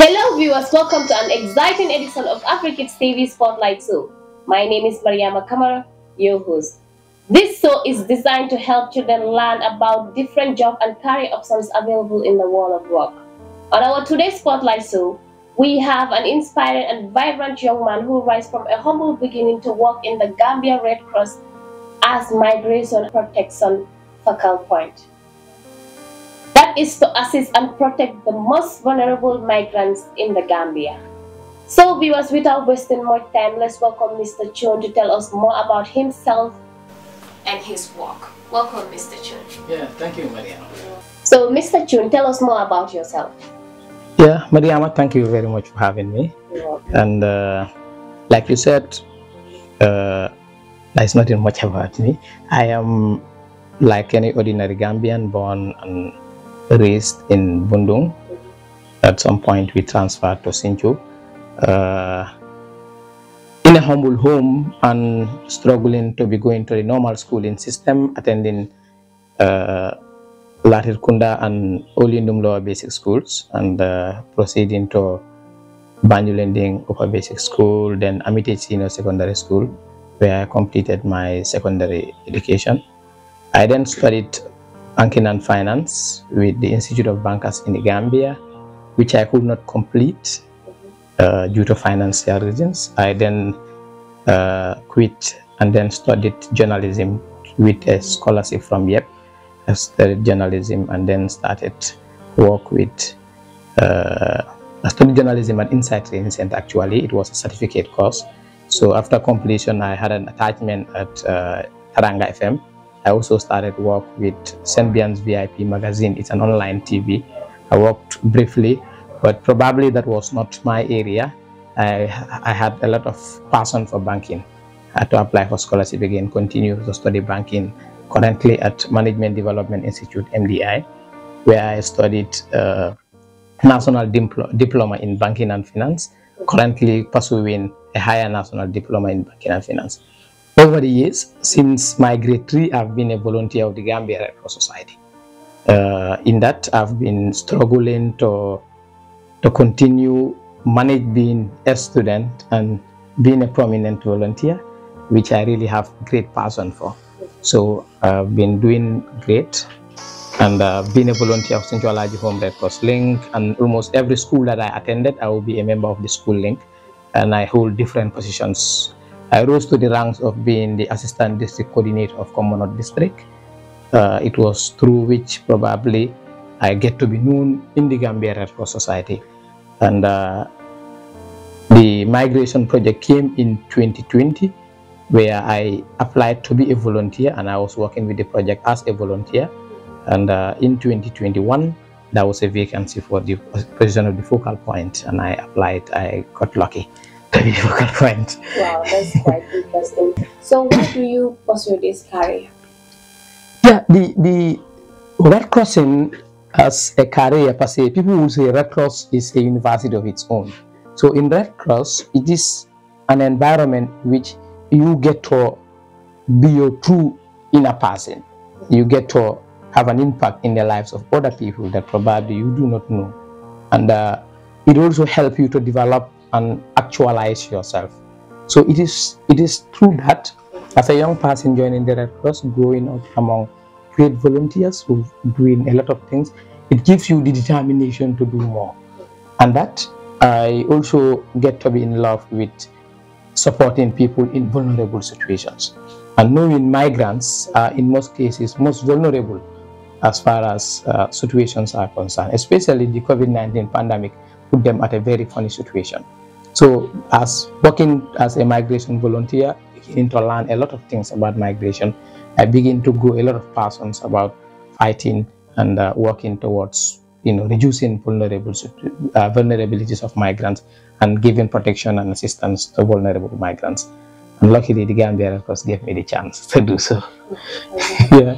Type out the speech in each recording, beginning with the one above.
Hello viewers, welcome to an exciting edition of Afrikids TV Spotlight Show. My name is Mariama Kamara, your host. This show is designed to help children learn about different job and career options available in the world of work. On our today's Spotlight Show, we have an inspiring and vibrant young man who rise from a humble beginning to work in the Gambia Red Cross as migration protection focal point. That is to assist and protect the most vulnerable migrants in the Gambia. So viewers, without wasting much time, let's welcome Mr. Chune to tell us more about himself and his work. Welcome, Mr. Chune. Yeah, thank you, Mariama. So Mr. Chune, tell us more about yourself. Yeah, Mariama, thank you very much for having me. And like you said, there's nothing much about me. I am like any ordinary Gambian, born and raised in Bundung. At some point we transferred to Sinchu in a humble home and struggling to be going to the normal schooling system, attending Latir Kunda and Olindum lower basic schools, and proceeding to Banjulending upper basic school, then Amitage Senior Secondary School, where I completed my secondary education. I then studied banking and finance with the Institute of Bankers in the Gambia, which I could not complete due to financial reasons. I then quit and then studied journalism with a scholarship from YEP. I studied journalism and then started work with I studied journalism at Insight Training Center. Actually, it was a certificate course. So after completion, I had an attachment at Taranga FM. I also started work with St. Bian's VIP magazine. It's an online TV. I worked briefly, but probably that was not my area. I had a lot of passion for banking. I had to apply for scholarship again, continue to study banking, currently at Management Development Institute, MDI, where I studied National Diploma in Banking and Finance, currently pursuing a higher National Diploma in Banking and Finance. Over the years, since my grade 3, I've been a volunteer of the Gambia Red Cross Society. In that, I've been struggling to continue manage being a student and being a prominent volunteer, which I really have great passion for. So I've been doing great, and being a volunteer of Central Alaji Home Red Cross Link, and almost every school that I attended, I will be a member of the school link, and I hold different positions. I rose to the ranks of being the Assistant District Coordinator of Commonwealth District. It was through which probably I get to be known in the Gambia Red Cross Society. And the migration project came in 2020, where I applied to be a volunteer, and I was working with the project as a volunteer. And in 2021, there was a vacancy for the position of the focal point, and I applied. I got lucky to be the focal point. Wow, that's quite interesting. So why do you pursue this career? Yeah, the Red Crossing as a career per se, people will say Red Cross is a university of its own. So in Red Cross, it is an environment which you get to be your true inner person. You get to have an impact in the lives of other people that probably you do not know. And it also helps you to develop and actualize yourself. So it is through that, as a young person joining the Red Cross, growing up among great volunteers who are doing a lot of things, it gives you the determination to do more. And that I also get to be in love with supporting people in vulnerable situations, and knowing migrants are in most cases most vulnerable as far as situations are concerned, especially the COVID-19 pandemic put them at a very funny situation. So as working as a migration volunteer, beginning to learn a lot of things about migration, I begin to grow a lot of passions about fighting and working towards reducing vulnerabilities of migrants and giving protection and assistance to vulnerable migrants. And luckily, the Gambia Red Cross gave me the chance to do so. Yeah.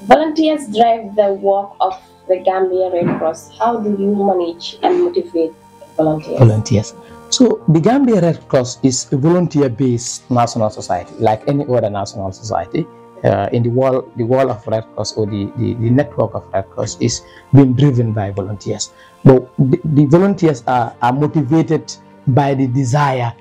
Volunteers drive the work of the Gambia Red Cross. How do you manage and motivate volunteers? So the Gambia Red Cross is a volunteer-based national society, like any other national society. in the wall of Red Cross, or the network of Red Cross, is being driven by volunteers. But the volunteers are motivated by the desire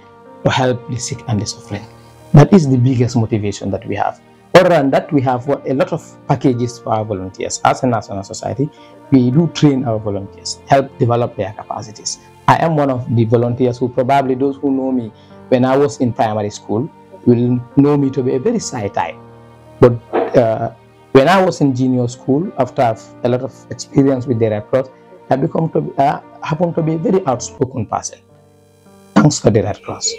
to help the sick and the suffering. That is the biggest motivation that we have. Other than that, we have a lot of packages for our volunteers. As a national society, we do train our volunteers, help develop their capacities. I am one of the volunteers who, probably those who know me when I was in primary school will know me to be a very shy type. But when I was in junior school, after a lot of experience with the Red Cross, I happened to be a very outspoken person. Thanks to the Red Cross,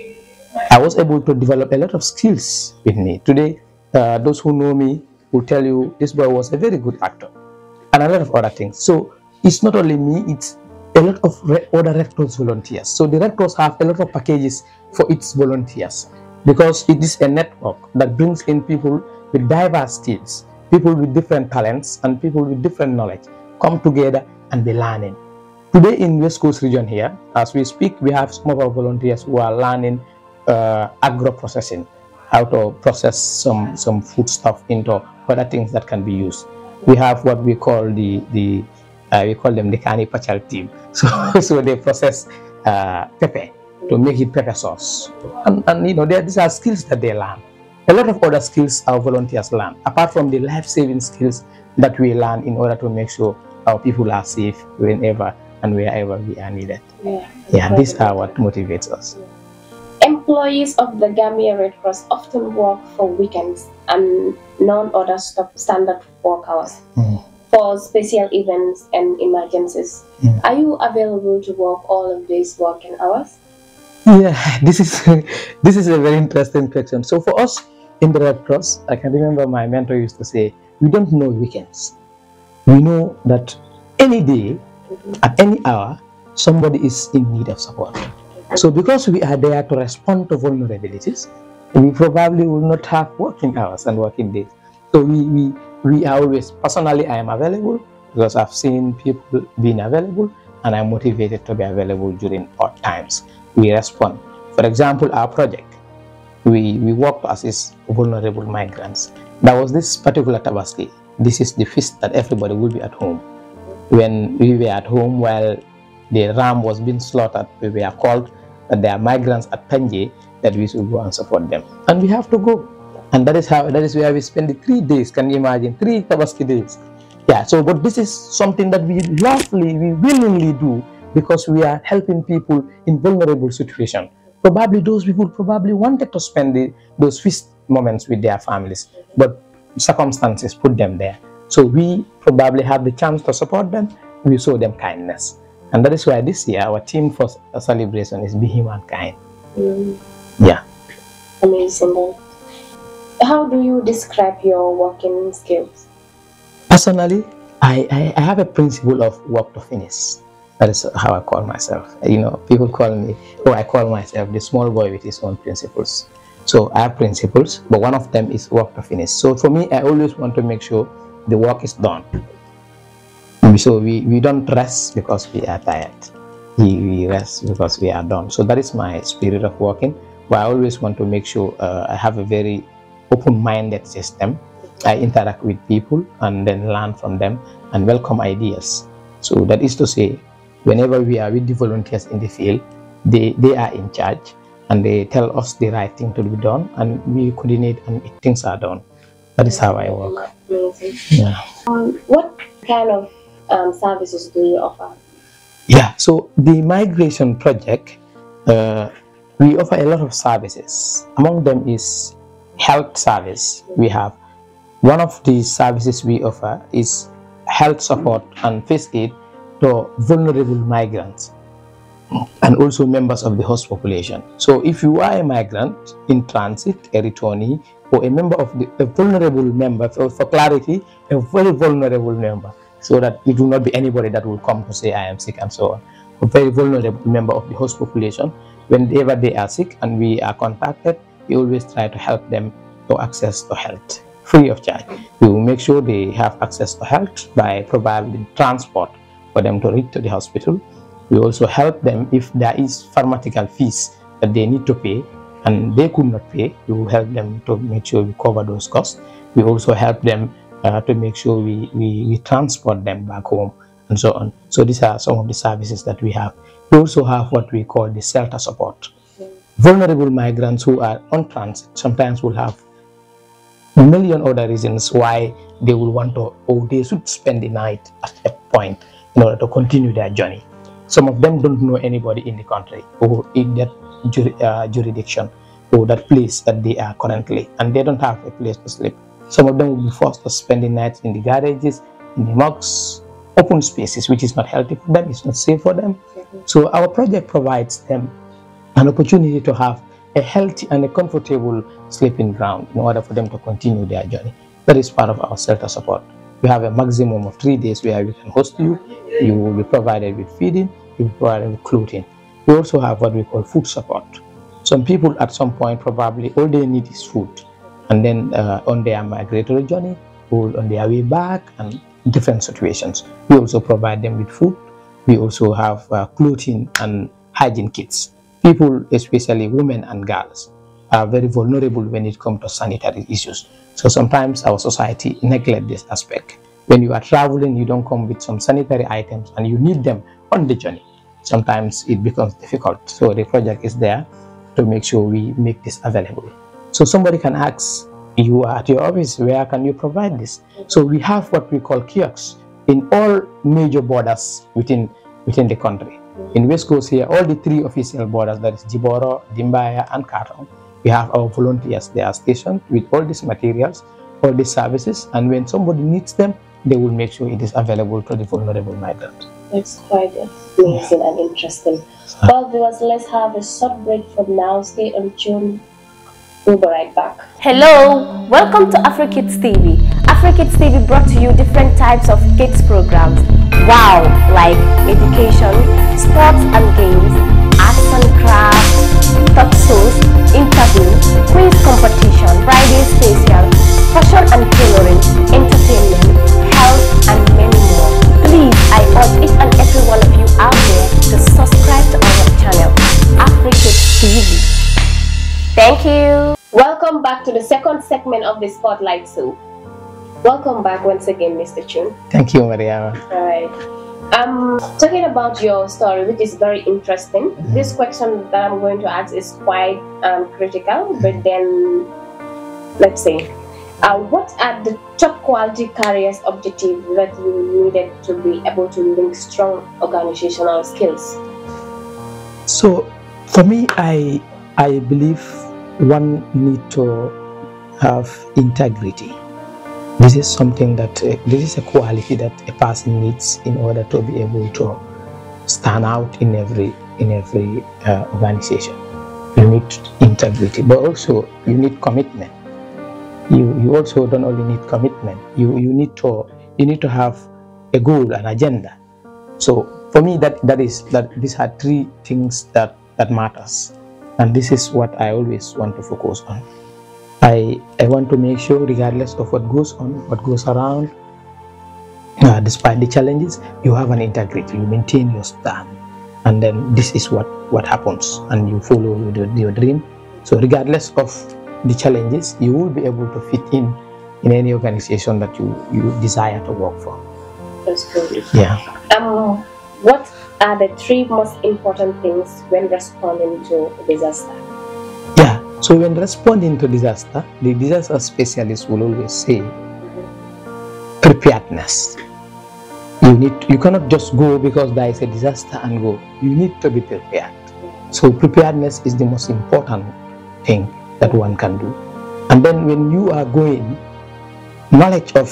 I was able to develop a lot of skills with me. Today, those who know me will tell you this boy was a very good actor, and a lot of other things. So it's not only me, it's a lot of other Red Cross volunteers. So the Red Cross have a lot of packages for its volunteers, because it is a network that brings in people with diverse skills, people with different talents, and people with different knowledge come together and be learning. Today in West Coast region here, as we speak, we have some of our volunteers who are learning agro-processing, how to process some food stuff into other things that can be used. We have what we call we call them the Kani Pachal team. So they process pepper to make it pepper sauce, and you know, these are skills that they learn. A lot of other skills our volunteers learn, apart from the life-saving skills that we learn in order to make sure our people are safe whenever and wherever we are needed. Yeah, these are what motivates us. Employees of the Gambia Red Cross often work for weekends and non-other standard work hours for special events and emergencies. Are you available to work all of these working hours? Yeah, this is a very interesting question. So for us in the Red Cross, I can remember my mentor used to say, we don't know weekends. We know that any day, at any hour, somebody is in need of support. So because we are there to respond to vulnerabilities, we probably will not have working hours and working days. So we are always, personally, I am available because I've seen people being available, and I'm motivated to be available during odd times. We respond. For example, our project, we work to assist vulnerable migrants. There was this particular Tabaski. This is the feast that everybody will be at home. When we were at home while the ram was being slaughtered, we were called that there are migrants at Panje, that we should go and support them. And we have to go. And that is where we spend the 3 days. Can you imagine? 3 Tabaski days. Yeah, so but this is something that we willingly do, because we are helping people in vulnerable situations. Probably those people wanted to spend those feast moments with their families, but circumstances put them there. So we probably have the chance to support them. We show them kindness. And that is why this year our theme for a celebration is Be Humankind. Yeah. Amazing. How do you describe your working skills? Personally, I have a principle of work to finish. That is how I call myself. You know, people call me, or I call myself the small boy with his own principles. So I have principles, but one of them is work to finish. So for me, I always want to make sure the work is done. So we don't rest because we are tired. We rest because we are done. So that is my spirit of working, where I always want to make sure I have a very open-minded system. I interact with people and then learn from them and welcome ideas. So that is to say, whenever we are with the volunteers in the field, they are in charge and they tell us the right thing to be done, and we coordinate and things are done. That is how I work. Amazing. Yeah. What kind of services do you offer? Yeah, so the migration project, we offer a lot of services. Among them is health service. We have one of the services we offer is health support and first aid to vulnerable migrants and also members of the host population. So if you are a migrant in transit, a returnee, or a member of a vulnerable member, for clarity, a very vulnerable member, so that it will not be anybody that will come to say I am sick and so on. A very vulnerable member of the host population, whenever they are sick and we are contacted, we always try to help them to access to health free of charge. We will make sure they have access to health by providing transport for them to reach to the hospital. We also help them if there is pharmaceutical fees that they need to pay. and they could not pay, we will help them to make sure we cover those costs. We also help them to make sure we transport them back home and so on. So these are some of the services that we have. We also have what we call the shelter support. Vulnerable migrants who are on transit sometimes will have a million other reasons why they will want to, or they should spend the night at a point in order to continue their journey. Some of them don't know anybody in the country or in that jurisdiction or that place that they are currently, and they don't have a place to sleep. Some of them will be forced to spend the night in the garages, in the mosques, open spaces, which is not healthy for them, it's not safe for them. So our project provides them an opportunity to have a healthy and a comfortable sleeping ground in order for them to continue their journey. That is part of our shelter support. We have a maximum of 3 days where we can host you. You will be provided with feeding, you will be provided with clothing. We also have what we call food support. Some people at some point probably all they need is food, and then on their migratory journey or on their way back and different situations, we also provide them with food. We also have clothing and hygiene kits. People, especially women and girls, are very vulnerable when it comes to sanitary issues. So sometimes our society neglects this aspect. When you are traveling, you don't come with some sanitary items and you need them on the journey. Sometimes it becomes difficult. So the project is there to make sure we make this available. So somebody can ask, you are at your office, where can you provide this? So we have what we call kiosks in all major borders within the country. In West Coast here, all the 3 official borders, that is Jiboro, Dimbaya, and Karong, we have our volunteers. They are stationed with all these materials, all these services, and when somebody needs them, they will make sure it is available to the vulnerable migrant. It's quite amazing and interesting. Well, viewers, let's have a short break from now. Stay on tune. We'll be right back. Hello, welcome to Afrikids TV. Afrikids TV brought to you different types of kids programs. Wow, like education, sports and games, arts and crafts, talk shows, interview, quiz competition, Friday special, fashion and tailoring, entertainment, health, and many more. Please, I urge each and every one of you out there to subscribe to our channel, Afrikids TV. Thank you. Welcome back to the second segment of the Spotlight Show. Welcome back once again, Mr. Chune. Thank you, Mariama. All right. Talking about your story, which is very interesting. This question that I'm going to ask is quite critical, but then let's say, what are the top quality careers objectives that you needed to be able to link strong organizational skills? So for me, I believe one need to have integrity. This is something that this is a quality that a person needs in order to be able to stand out in every organization. You need integrity, but also you need commitment. You also don't only need commitment. You need to have a goal, an agenda. So for me, these are 3 things that matters. And this is what I always want to focus on. I want to make sure, regardless of what goes on, what goes around, despite the challenges, you have an integrity, you maintain your stand. And then this is what happens, and you follow your dream. So regardless of the challenges, you will be able to fit in any organization that you desire to work for. That's good. Yeah. What are the 3 most important things when responding to a disaster? Yeah, so when responding to disaster, the disaster specialist will always say preparedness. You cannot just go because there is a disaster and go. You need to be prepared. So preparedness is the most important thing that one can do. And then when you are going, knowledge of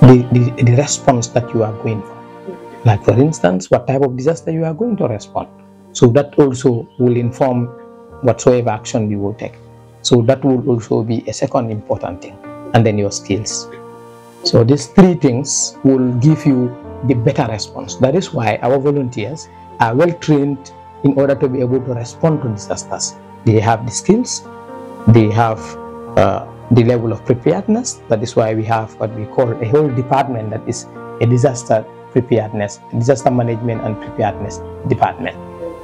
the response that you are going for. Like for instance, what type of disaster you are going to respond. So that also will inform whatsoever action you will take. So that will also be a second important thing. And then your skills. So these 3 things will give you the better response. That is why our volunteers are well trained in order to be able to respond to disasters. They have the skills, they have the level of preparedness. That is why we have what we call a whole department that is a disaster preparedness, disaster management and preparedness department.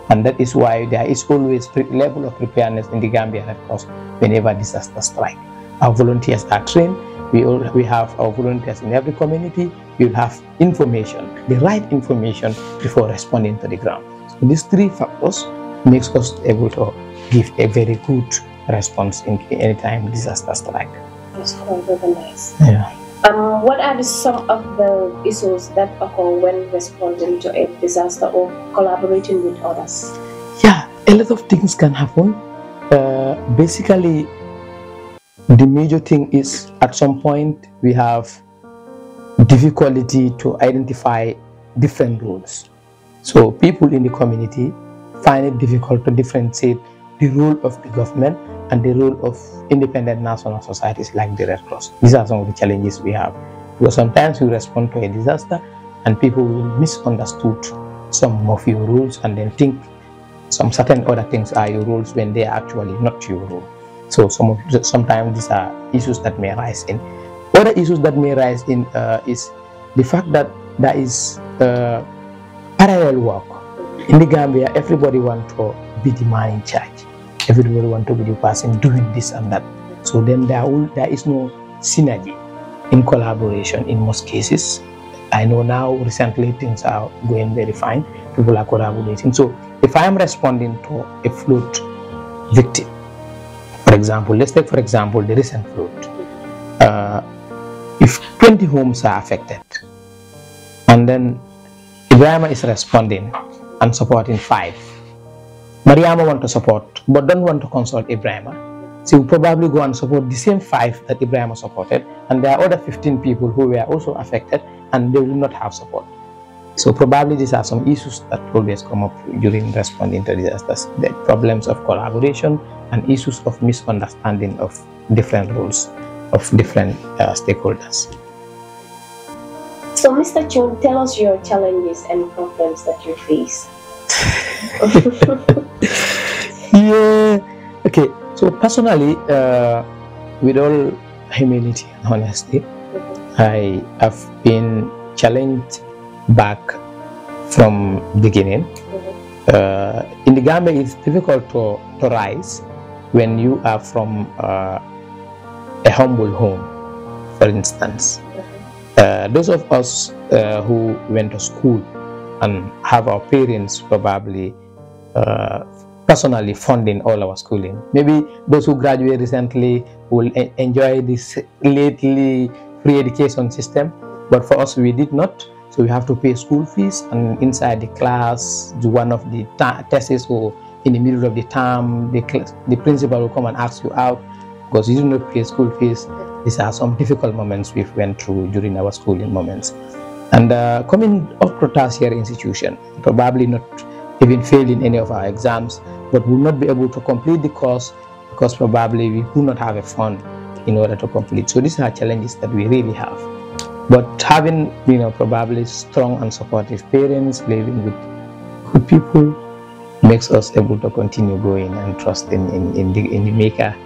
And that is why there is always level of preparedness in the Gambia Red Cross whenever disasters strike. Our volunteers are trained. We have our volunteers in every community. We will have information, the right information before responding to the ground. So these three factors makes us able to give a very good response in any time disaster strike. That's quite very nice. Yeah. What are some of the issues that occur when responding to a disaster or collaborating with others? Yeah, a lot of things can happen. Basically, the major thing is at some point we have difficulty to identify different roles. So people in the community find it difficult to differentiate the role of the government and the role of independent national societies like the Red Cross. These are some of the challenges we have. Because sometimes we respond to a disaster and people will misunderstood some of your roles and then think some certain other things are your roles when they are actually not your role. So sometimes these are issues that may rise in. Other issues that may rise in is the fact that there is parallel work. In the Gambia, everybody wants to be the man in charge. Everybody wants to be the person doing this and that. So then there is no synergy in collaboration in most cases. I know now recently things are going very fine. People are collaborating. So if I am responding to a flood victim, for example, let's take for example the recent flood. If 20 homes are affected and then Ibrahima is responding and supporting 5, Mariama want to support but don't want to consult Ibrahima, she will probably go and support the same 5 that Ibrahima supported, and there are other 15 people who were also affected and they will not have support. So probably these are some issues that always come up during responding to disasters, the problems of collaboration and issues of misunderstanding of different roles of different stakeholders. So Mr. Chune, tell us your challenges and problems that you face. Yeah, okay. So personally, with all humility and honesty, I have been challenged back from beginning. In the Gambia, it's difficult to rise when you are from a humble home, for instance. Those of us who went to school and have our parents probably personally funding all our schooling. Maybe those who graduate recently will enjoy this lately free education system, but for us we did not. So we have to pay school fees, and inside the class, do one of the tests, or in the middle of the term, the principal will come and ask you out because you do not pay school fees. These are some difficult moments we went through during our schooling moments. And coming up to tertiary institution, probably not even failing any of our exams, but will not be able to complete the course because probably we do not have a fund in order to complete. So these are challenges that we really have. But having, probably strong and supportive parents, living with good people, makes us able to continue going and trust in the maker.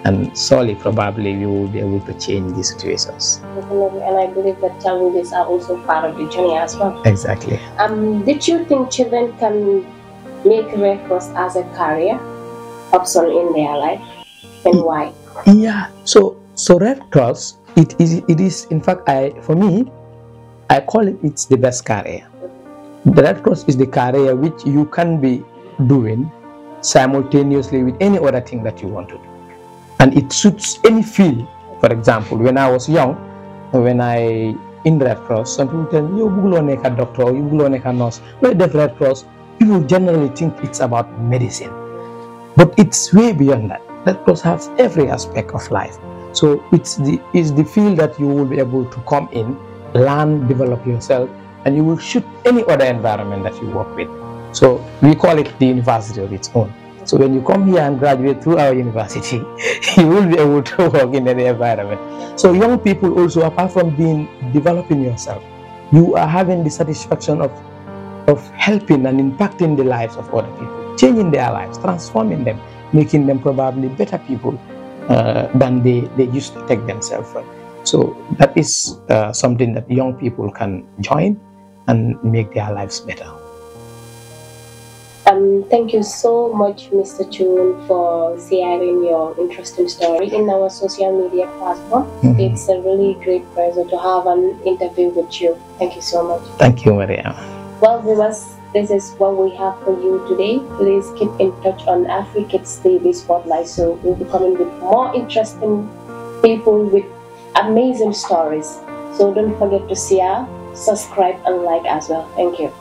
And slowly, probably, we will be able to change these situations. Definitely, and I believe that challenges are also part of the journey as well. Exactly. Did you think children can make Red Cross as a career option in their life, and why? Yeah. So Red Cross, it is in fact, for me, I call it's the best career. The Red Cross is the career which you can be doing simultaneously with any other thing that you want to do. And it suits any field. For example, when I was young, when I in Red Cross, some people tell me, you will make a doctor or you will make a nurse. But the Red Cross, people generally think it's about medicine. But it's way beyond that. Red Cross has every aspect of life. So it's the field that you will be able to come in, learn, develop yourself, and you will shoot any other environment that you work with. So we call it the university of its own. So when you come here and graduate through our university, you will be able to work in any environment. So young people also, apart from developing yourself, you are having the satisfaction of helping and impacting the lives of other people, changing their lives, transforming them, making them probably better people than they used to take themselves from. So that is something that young people can join and make their lives better. Thank you so much, Mr. Chune, for sharing your interesting story in our social media platform. It's a really great pleasure to have an interview with you. Thank you so much. Thank you, Maria. Well, viewers, this is what we have for you today. Please keep in touch on Afrikids TV Spotlight. So we'll be coming with more interesting people with amazing stories. So don't forget to share, subscribe, and like as well. Thank you.